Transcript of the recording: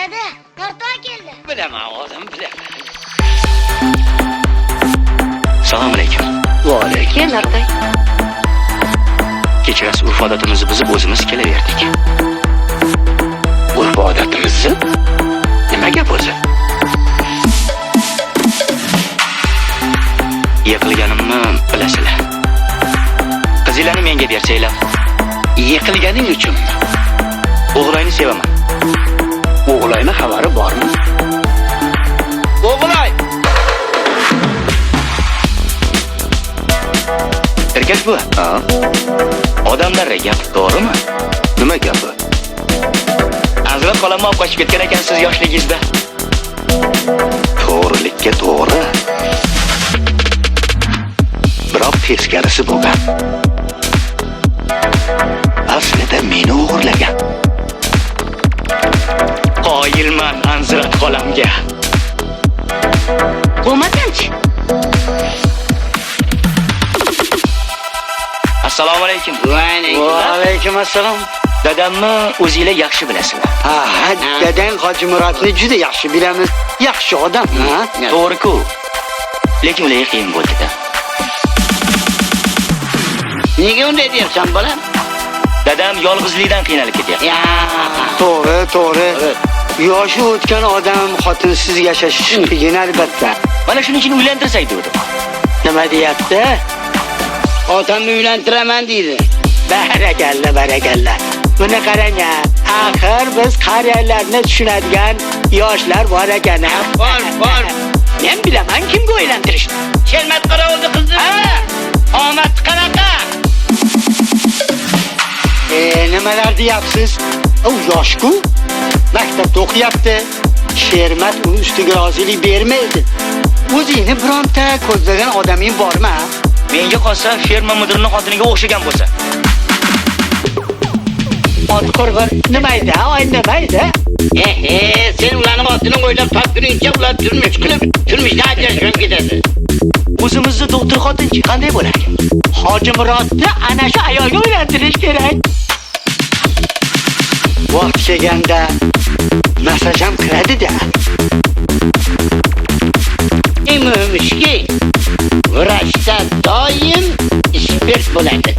Dada, Nartoy keldi. Bilaman, o'zim bilaman. Assalomu alaykum. Va alaykum. Nartoy. Kechirasiz, urf odatimizni buzib o'zimiz kelaverdik. Urf odatimizni? Nima gap o'zi? Yiqilganimni bilasizlar. Qizinglarni menga bersanglar, Yiqilganing uchunmi? o'g'layni sevaman. O'g'layni xabari bormi? O'g'lay! Erkak bu. Ha? Odamlarga gap to'g'rimi? Nima gapi? Azroq qo'limni olib qochib ketgan ekansiz yoshligingizda. To'g'rilikka to'g'ri. Biroq teskarisi bo'lgan. Aslida meni o'g'irlagan. Qoyilman Anzirat xolamga. Qo'matanchi. Assalomu alaykum. Va alaykum assalom. Dadamni o'zingizlar yaxshi bilasizlar. Ha, dadang Hoji Murodni juda yaxshi bilamiz. Yaxshi odam, ha? To'g'ri-ku. Lekin ular qiyin bo'ldi-da. Nega unday deyapsan, bolam? Dadam yolg'izlikdan qiynalib ketyapti. To'g'ri. Yoshi o'tgan odam xotinsiz yashashi qiyin albatta. Mana shuning uchun uylantirsak dedim. Nima deyapti? Otamni uylantiraman deydi. Barakalla. Buni qarang, axir biz qariyalarni tushunadigan yoshlar bor ekan. Bor. Men bilaman kimga o'ylantirish. Shermat Qorovulni qizi. Omad qanaqa? Nimalar deyapsiz? U yosh-ku. Maktabda o'qiyapti. Shermat uni ustiga rozilik bermaydi. O'zingni bironta ko'zlagan odaming bormi? Menga qolsa ferma mudirining xotiniga o'xshagan bo'lsa. Otqurg'ir nimayda, nimayda? Sen ularning otini o'ylab topguningcha ular turmush qilib, turmushdan ajrashib ketadi. O'zimizni doktor xotinchi qanday bo'lar? Hoji Murodni ana shu ayolga uylantirish kerak. Vaqt kelganda masaj ham qiladi-da. Eng muhimi shuki, vrachda doim ekspert bo'ladi.